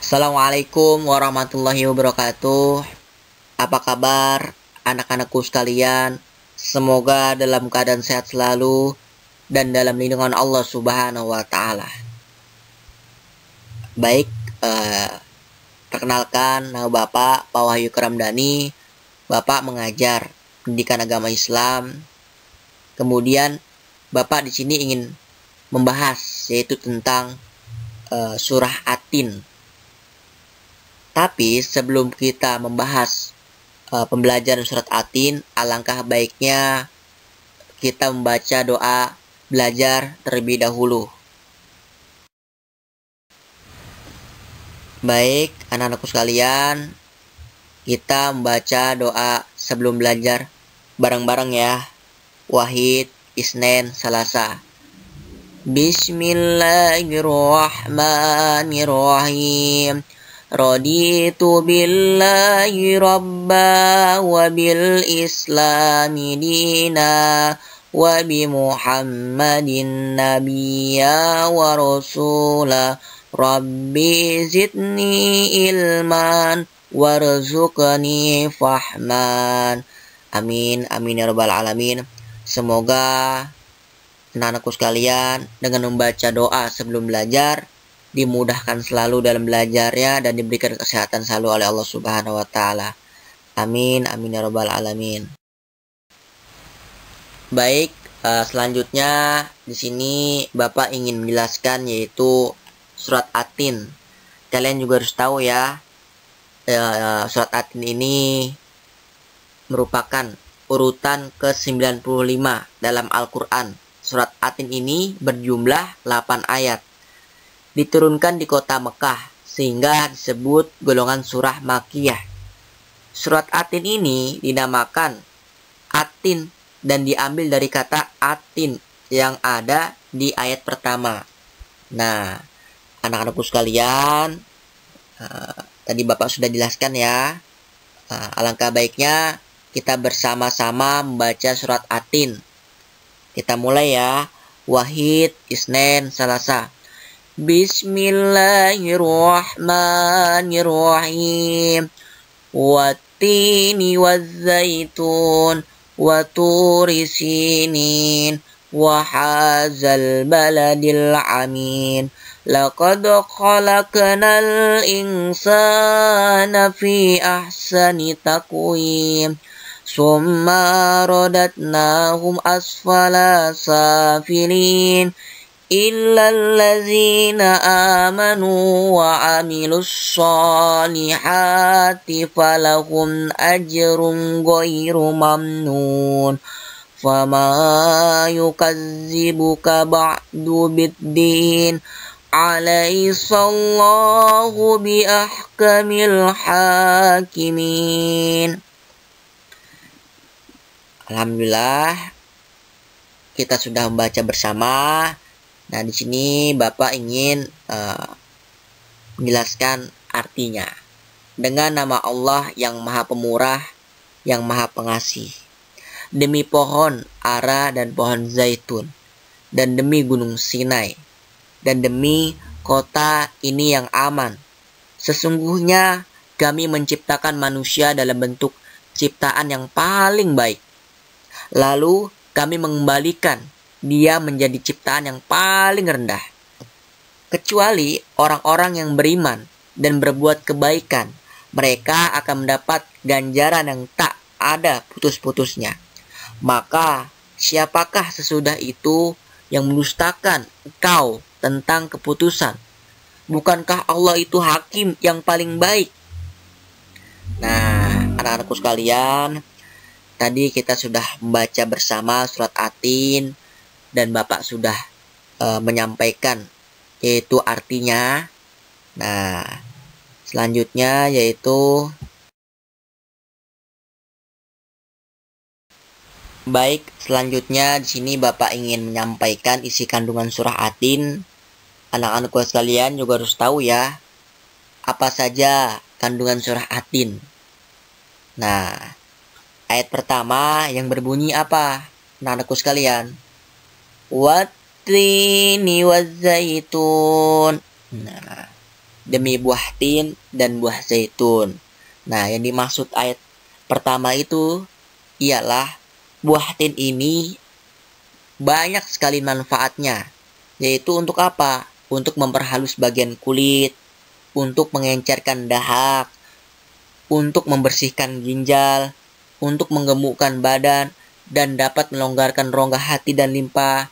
Assalamualaikum warahmatullahi wabarakatuh. Apa kabar anak-anakku sekalian? Semoga dalam keadaan sehat selalu dan dalam lindungan Allah Subhanahu wa Ta'ala. Baik, perkenalkan, nama Bapak Pak Wahyu Keramdani. Bapak mengajar pendidikan agama Islam. Kemudian Bapak di sini ingin membahas yaitu tentang surah At-Tin. Tapi sebelum kita membahas pembelajaran surat At-Tin, alangkah baiknya kita membaca doa belajar terlebih dahulu. Baik, anak-anakku sekalian, kita membaca doa sebelum belajar bareng-bareng ya. Wahid, Isnin, Salasa. Bismillahirrahmanirrahim. Raditu billahi rabba wa bil islami dina wa bi muhammadin nabiyya wa rasula rabbi zidni ilman warzuqni fahman. Amin, amin ya rabbal alamin. Semoga anak-anakku sekalian dengan membaca doa sebelum belajar dimudahkan selalu dalam belajarnya dan diberikan kesehatan selalu oleh Allah Subhanahu wa Ta'ala. Amin, amin ya rabbal alamin. Baik, selanjutnya di sini Bapak ingin menjelaskan yaitu surat At-Tin. Kalian juga harus tahu ya, surat At-Tin ini merupakan urutan ke-95 dalam Al-Quran. Surat At-Tin ini berjumlah 8 ayat. Diturunkan di kota Mekah sehingga disebut golongan surah Makkiyah. Surat At-Tin ini dinamakan At-Tin dan diambil dari kata atin yang ada di ayat pertama. Nah, anak-anakku sekalian, tadi Bapak sudah jelaskan ya. Alangkah baiknya kita bersama-sama membaca surat At-Tin. Kita mulai ya. Wahid, Isnin, Salasa. Bismillahirrahmanirrahim. Wattini wazzaitun wa turi sinin wa hadzal baladil amin. Laqad khalaqnal insana fi ahsani taqwim. Summa radatnahum asfala safilin. Illallazina amanu wa amilus solihati falahum ajrun ghairu mamnun. Fama yukazzibuka ba'du biddin. Alaihissallahu bi ahkamil hakimin. Alhamdulillah kita sudah membaca bersama. Nah, di sini Bapak ingin menjelaskan artinya. Dengan nama Allah yang Maha Pemurah, yang Maha Pengasih. Demi pohon ara dan pohon zaitun, dan demi gunung Sinai, dan demi kota ini yang aman. Sesungguhnya kami menciptakan manusia dalam bentuk ciptaan yang paling baik. Lalu kami mengembalikan dia menjadi ciptaan yang paling rendah. Kecuali orang-orang yang beriman dan berbuat kebaikan, mereka akan mendapat ganjaran yang tak ada putus-putusnya. Maka siapakah sesudah itu yang mendustakan engkau tentang keputusan? Bukankah Allah itu hakim yang paling baik? Nah, anak-anakku sekalian, tadi kita sudah membaca bersama surat At-Tin dan Bapak sudah menyampaikan yaitu artinya. Nah, selanjutnya yaitu selanjutnya di sini Bapak ingin menyampaikan isi kandungan surah At-Tin. Anak-anakku sekalian juga harus tahu ya, apa saja kandungan surah At-Tin. Nah, ayat pertama yang berbunyi apa? Anak-anakku sekalian, wattini wazzaitun. Nah, demi buah tin dan buah zaitun. Nah, yang dimaksud ayat pertama itu ialah buah tin ini banyak sekali manfaatnya, yaitu untuk apa? Untuk memperhalus bagian kulit, untuk mengencerkan dahak, untuk membersihkan ginjal, untuk menggemukkan badan, dan dapat melonggarkan rongga hati dan limpa.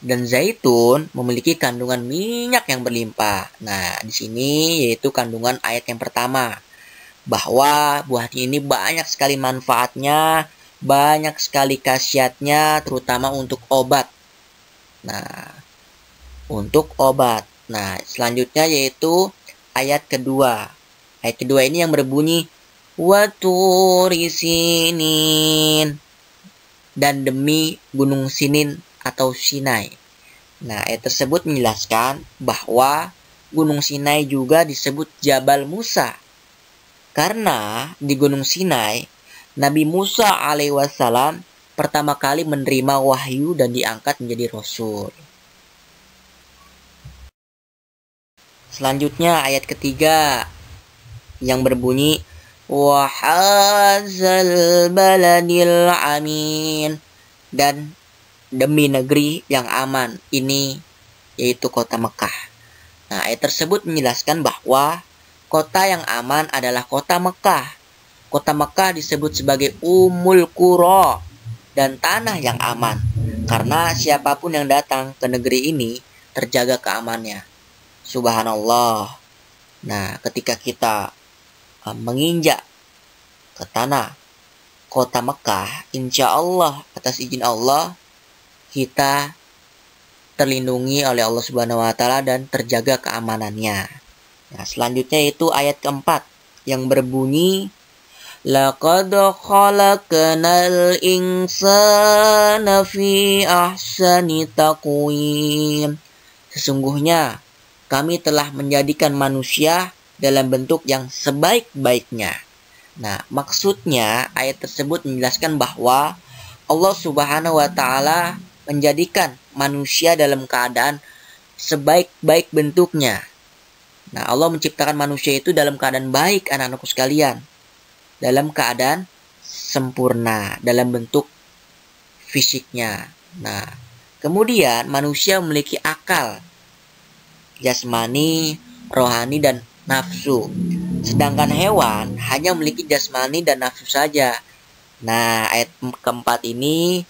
Dan zaitun memiliki kandungan minyak yang berlimpah. Nah, di sini yaitu kandungan ayat yang pertama, bahwa buah ini banyak sekali manfaatnya, banyak sekali khasiatnya, terutama untuk obat. Nah, untuk obat. Nah, selanjutnya yaitu ayat kedua. Ayat kedua ini yang berbunyi waturi sinin, dan demi gunung Sinin atau Sinai. Nah, ayat tersebut menjelaskan bahwa gunung Sinai juga disebut Jabal Musa. Karena di gunung Sinai, Nabi Musa alaihissalam pertama kali menerima wahyu dan diangkat menjadi rasul. Selanjutnya ayat ketiga yang berbunyi wahazal baladil amin, dan demi negeri yang aman, ini yaitu kota Mekah. Nah, ayat tersebut menjelaskan bahwa kota yang aman adalah kota Mekah. Kota Mekah disebut sebagai Ummul Qura dan tanah yang aman, karena siapapun yang datang ke negeri ini terjaga keamanannya. Subhanallah. Nah, ketika kita menginjak ke tanah kota Mekah, insya Allah atas izin Allah kita terlindungi oleh Allah Subhanahu wa taala dan terjaga keamanannya. Nah, selanjutnya itu ayat keempat yang berbunyi laqad khalaqnal insana fi ahsani taqwim. Sesungguhnya kami telah menjadikan manusia dalam bentuk yang sebaik-baiknya. Nah, maksudnya ayat tersebut menjelaskan bahwa Allah Subhanahu wa taala menjadikan manusia dalam keadaan sebaik-baik bentuknya. Nah, Allah menciptakan manusia itu dalam keadaan baik, anak-anakku sekalian. Dalam keadaan sempurna, dalam bentuk fisiknya. Nah, kemudian manusia memiliki akal, jasmani, rohani, dan nafsu. Sedangkan hewan hanya memiliki jasmani dan nafsu saja. Nah, ayat keempat ini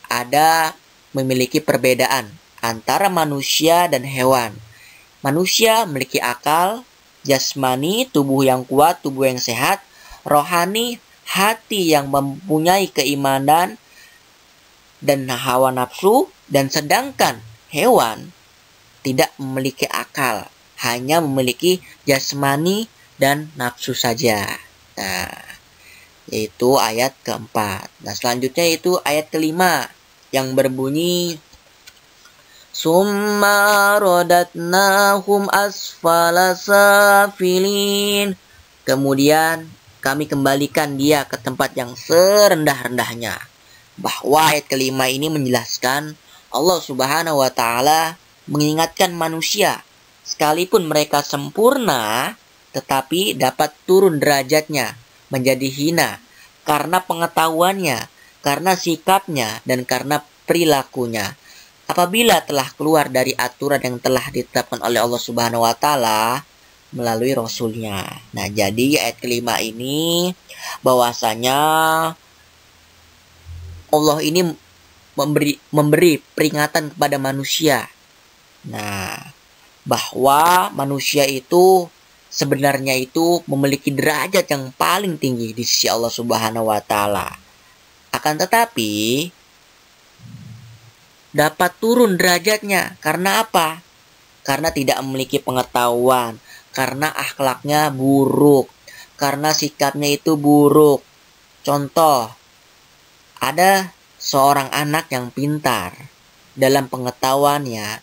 ada memiliki perbedaan antara manusia dan hewan. Manusia memiliki akal, jasmani, tubuh yang kuat, tubuh yang sehat, rohani, hati yang mempunyai keimanan, dan hawa nafsu, dan sedangkan hewan tidak memiliki akal, hanya memiliki jasmani dan nafsu saja. Nah, yaitu ayat keempat. Nah, selanjutnya itu ayat kelima yang berbunyi summa radatnahum asfala safilin. Kemudian kami kembalikan dia ke tempat yang serendah-rendahnya. Bahwa ayat kelima ini menjelaskan Allah Subhanahu wa taala mengingatkan manusia, sekalipun mereka sempurna, tetapi dapat turun derajatnya menjadi hina karena pengetahuannya, karena sikapnya, dan karena perilakunya. Apabila telah keluar dari aturan yang telah ditetapkan oleh Allah Subhanahu wa taala melalui rasulnya. Nah, jadi ayat kelima ini bahwasanya Allah ini memberi peringatan kepada manusia. Nah, bahwa manusia itu sebenarnya itu memiliki derajat yang paling tinggi di sisi Allah Subhanahu wa taala. Akan tetapi dapat turun derajatnya karena apa? Karena tidak memiliki pengetahuan, karena akhlaknya buruk, karena sikapnya itu buruk. Contoh, ada seorang anak yang pintar dalam pengetahuannya,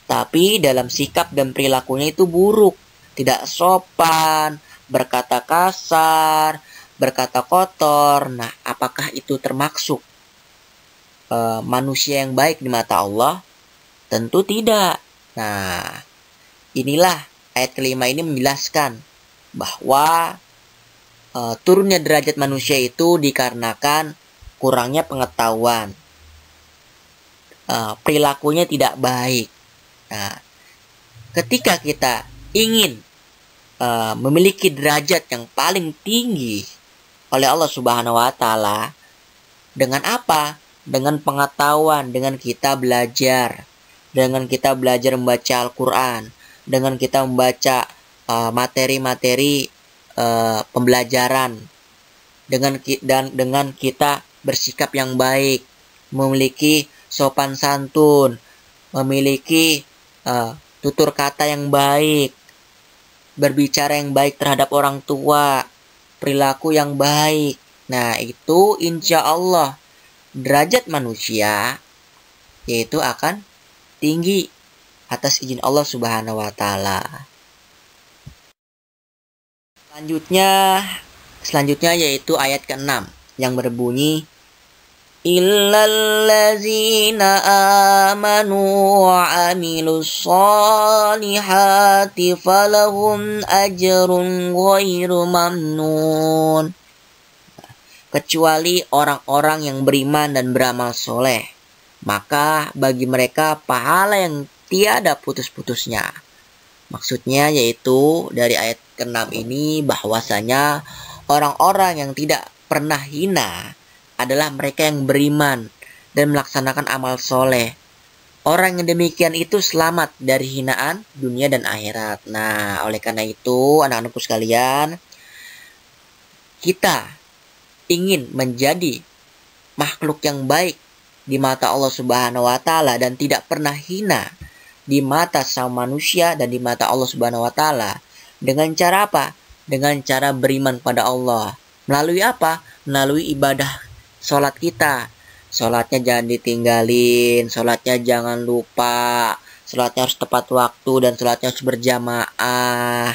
tapi dalam sikap dan perilakunya itu buruk, tidak sopan, berkata kasar, berkata kotor. Nah, apakah itu termasuk manusia yang baik di mata Allah? Tentu tidak. Nah, inilah ayat kelima ini menjelaskan bahwa turunnya derajat manusia itu dikarenakan kurangnya pengetahuan, perilakunya tidak baik. Nah, ketika kita ingin memiliki derajat yang paling tinggi oleh Allah Subhanahu wa taala, dengan apa? Dengan pengetahuan, dengan kita belajar, membaca Al-Qur'an, dengan kita membaca materi-materi pembelajaran, dengan kita bersikap yang baik, memiliki sopan santun, memiliki tutur kata yang baik, berbicara yang baik terhadap orang tua, perilaku yang baik. Nah, itu insya Allah derajat manusia yaitu akan tinggi atas izin Allah Subhanahu wa taala. Selanjutnya yaitu ayat ke-6 yang berbunyi illallazina amanu wa amilus solihati falahum ajrun ghairu mamnun. Kecuali orang-orang yang beriman dan beramal soleh, maka bagi mereka pahala yang tiada putus-putusnya. Maksudnya yaitu dari ayat ke-6 ini bahwasanya orang-orang yang tidak pernah hina adalah mereka yang beriman dan melaksanakan amal soleh. Orang yang demikian itu selamat dari hinaan dunia dan akhirat. Nah, oleh karena itu anak-anakku sekalian, kita ingin menjadi makhluk yang baik di mata Allah Subhanahu wa taala dan tidak pernah hina di mata sama manusia dan di mata Allah Subhanahu wa taala. Dengan cara apa? Dengan cara beriman pada Allah. Melalui apa? Melalui ibadah sholat kita. Sholatnya jangan ditinggalin, sholatnya jangan lupa, sholatnya harus tepat waktu dan sholatnya harus berjamaah.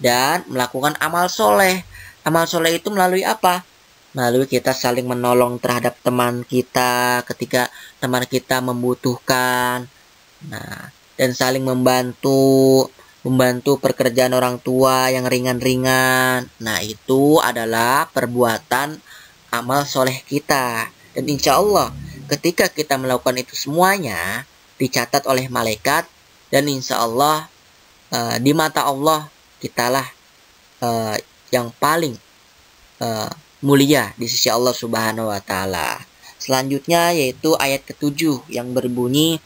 Dan melakukan amal soleh. Amal soleh itu melalui apa? Melalui kita saling menolong terhadap teman kita ketika teman kita membutuhkan. Nah, dan saling membantu pekerjaan orang tua yang ringan-ringan. Nah, itu adalah perbuatan amal soleh kita. Dan insya Allah ketika kita melakukan itu semuanya dicatat oleh malaikat. Dan insya Allah di mata Allah kitalah yang paling mulia di sisi Allah Subhanahu wa taala. Selanjutnya yaitu ayat ke-7 yang berbunyi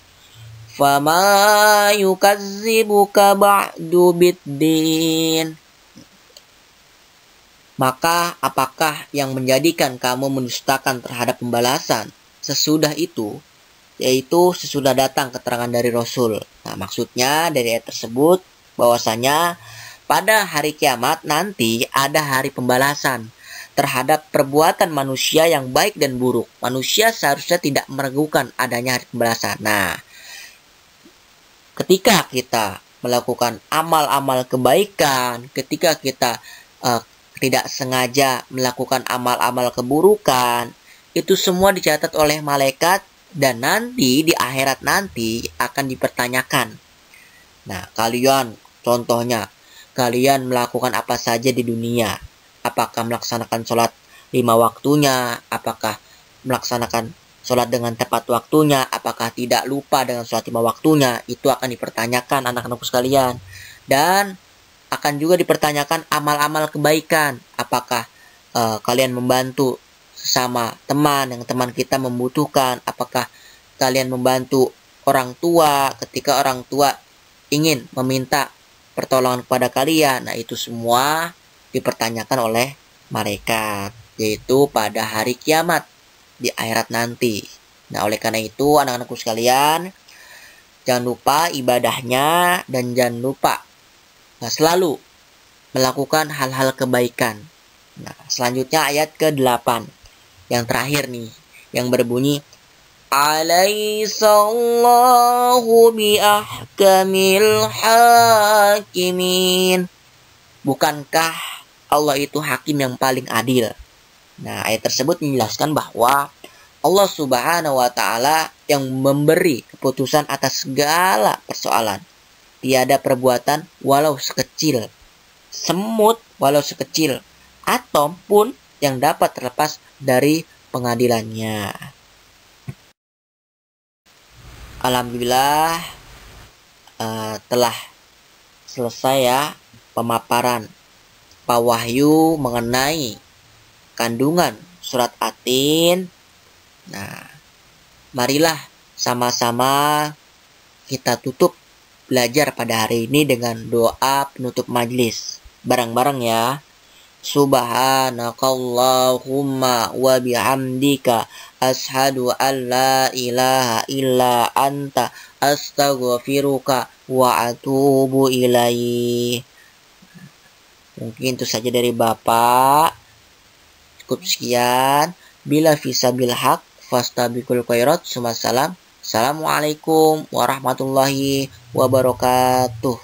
fama yukazzibuka ba'du biddin. Maka apakah yang menjadikan kamu mendustakan terhadap pembalasan sesudah itu, yaitu sesudah datang keterangan dari Rasul. Nah, maksudnya dari ayat tersebut bahwasanya pada hari kiamat nanti ada hari pembalasan terhadap perbuatan manusia yang baik dan buruk. Manusia seharusnya tidak meragukan adanya hari pembalasan. Nah, ketika kita melakukan amal-amal kebaikan, ketika kita tidak sengaja melakukan amal-amal keburukan, itu semua dicatat oleh malaikat dan nanti di akhirat nanti akan dipertanyakan. Nah, contohnya, kalian melakukan apa saja di dunia? Apakah melaksanakan sholat 5 waktunya? Apakah melaksanakan sholat dengan tepat waktunya? Apakah tidak lupa dengan sholat 5 waktunya? Itu akan dipertanyakan anak-anakku sekalian. Dan akan juga dipertanyakan amal-amal kebaikan. Apakah kalian membantu sesama teman yang teman kita membutuhkan? Apakah kalian membantu orang tua ketika orang tua ingin meminta pertolongan kepada kalian? Nah, itu semua dipertanyakan oleh malaikat, yaitu pada hari kiamat di akhirat nanti. Nah, oleh karena itu anak-anakku sekalian, jangan lupa ibadahnya dan jangan lupa selalu melakukan hal-hal kebaikan. Nah, selanjutnya ayat ke-8 yang terakhir nih, yang berbunyi Alaihissallahu biahkamil hakimin. Bukankah Allah itu hakim yang paling adil? Nah, ayat tersebut menjelaskan bahwa Allah Subhanahu wa taala yang memberi keputusan atas segala persoalan. tiada perbuatan walau sekecil semut, walau sekecil atom pun yang dapat terlepas dari pengadilannya. Alhamdulillah telah selesai ya pemaparan Pak Wahyu mengenai kandungan surat Atin. Nah, marilah sama-sama kita tutup belajar pada hari ini dengan doa penutup majelis. Bareng-bareng ya. Subhanakallahumma wa bihamdika ashhadu an la ilaha illa anta astaghfiruka wa atubu ilaih. Mungkin itu saja dari Bapak. Cukup sekian. Bila fisabil haq fastabiqul khairat. Assalamualaikum warahmatullahi wabarakatuh.